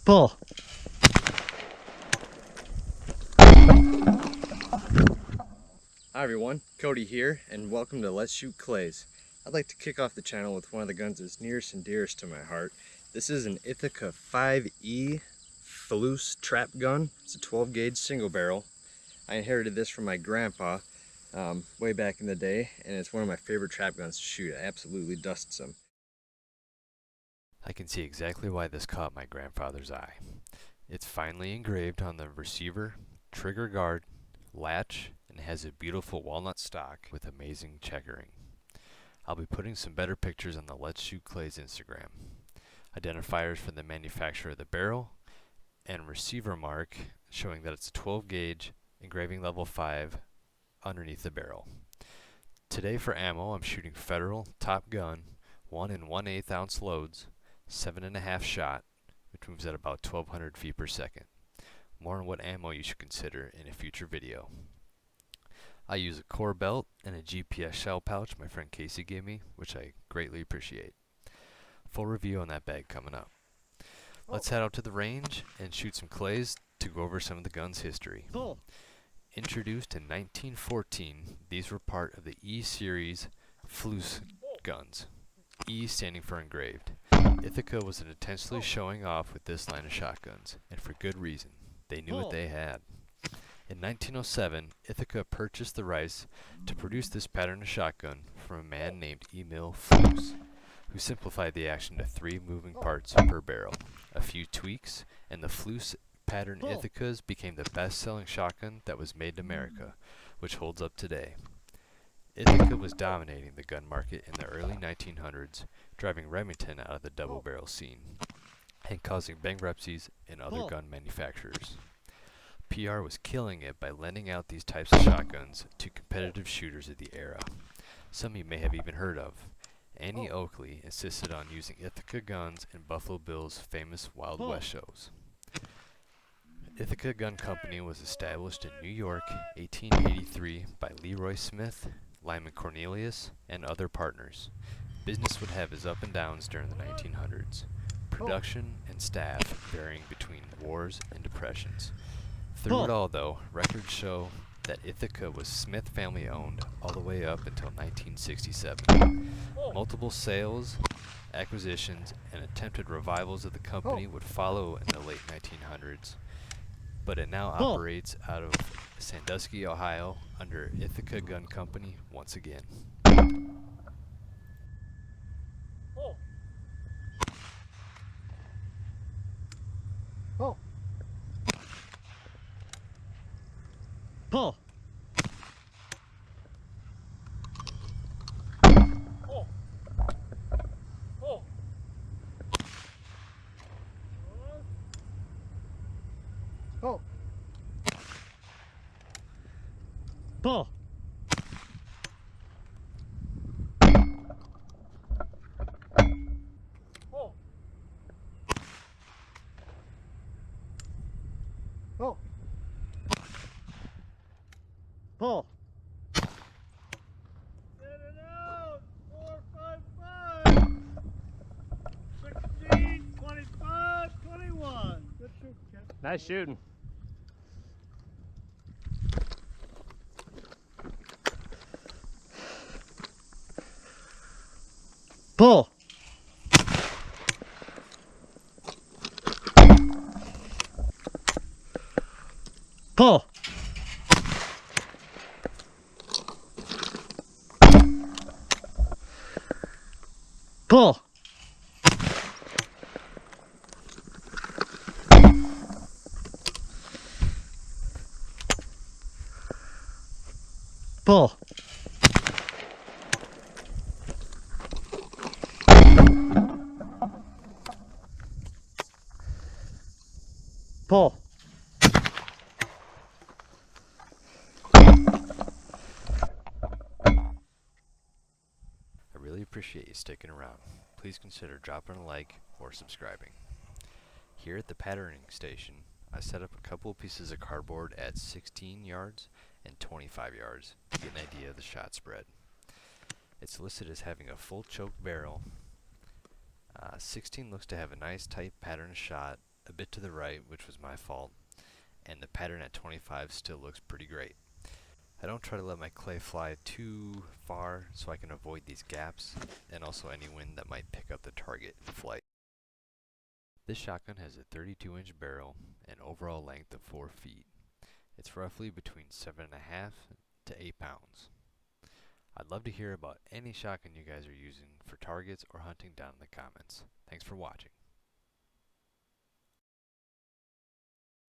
Pull. Hi everyone, Cody here, and welcome to Let's Shoot Clays. I'd like to kick off the channel with one of the guns that's nearest and dearest to my heart. This is an Ithica 5E Flues trap gun. It's a 12 gauge single barrel. I inherited this from my grandpa way back in the day, and it's one of my favorite trap guns to shoot. It absolutely dusts them. I can see exactly why this caught my grandfather's eye. It's finely engraved on the receiver, trigger guard, latch, and has a beautiful walnut stock with amazing checkering. I'll be putting some better pictures on the Let's Shoot Clays Instagram. Identifiers for the manufacturer of the barrel, and receiver mark showing that it's a 12 gauge, engraving level 5 underneath the barrel. Today for ammo, I'm shooting Federal Top Gun 1 1/8 ounce loads, 7.5 shot, which moves at about 1200 feet per second. More on what ammo you should consider in a future video. I use a core belt and a GPS shell pouch my friend Casey gave me, which I greatly appreciate. Full review on that bag coming up. Let's head out to the range and shoot some clays to go over some of the gun's history. Introduced in 1914, these were part of the E series Flues guns, E standing for engraved. Ithica was intentionally showing off with this line of shotguns, and for good reason. They knew what they had. In 1907, Ithica purchased the rights to produce this pattern of shotgun from a man named Emil Flues, who simplified the action to 3 moving parts per barrel. A few tweaks, and the Flues pattern Ithicas became the best-selling shotgun that was made in America, which holds up today. Ithica was dominating the gun market in the early 1900s, driving Remington out of the double-barrel scene, and causing bankruptcies in other gun manufacturers. PR was killing it by lending out these types of shotguns to competitive shooters of the era. Some you may have even heard of. Annie Oakley insisted on using Ithica guns in Buffalo Bill's famous Wild West shows. Ithica Gun Company was established in New York, 1883 by Leroy Smith, Lyman Cornelius, and other partners. Business would have its up and downs during the 1900s. Production and staff varying between wars and depressions. Through it all, though, records show that Ithica was Smith family owned all the way up until 1967. Multiple sales, acquisitions, and attempted revivals of the company would follow in the late 1900s, but it now operates out of Sandusky, Ohio under Ithica Gun Company once again. Pull. Pull. Pull. Get it out! 4, 5, 5. 16, 25, 21. Good shoot, Ken. Nice shooting. Pull. Pull. Pull. Pull. Pull. I really appreciate you sticking around. Please consider dropping a like or subscribing. Here at the patterning station, I set up a couple of pieces of cardboard at 16 yards and 25 yards to get an idea of the shot spread. It's listed as having a full choke barrel. 16 looks to have a nice tight pattern shot a bit to the right, which was my fault, and the pattern at 25 still looks pretty great. I don't try to let my clay fly too far so I can avoid these gaps and also any wind that might pick up the target in flight. This shotgun has a 32-inch barrel and overall length of 4 feet. It's roughly between 7.5 to 8 pounds. I'd love to hear about any shotgun you guys are using for targets or hunting down in the comments. Thanks for watching.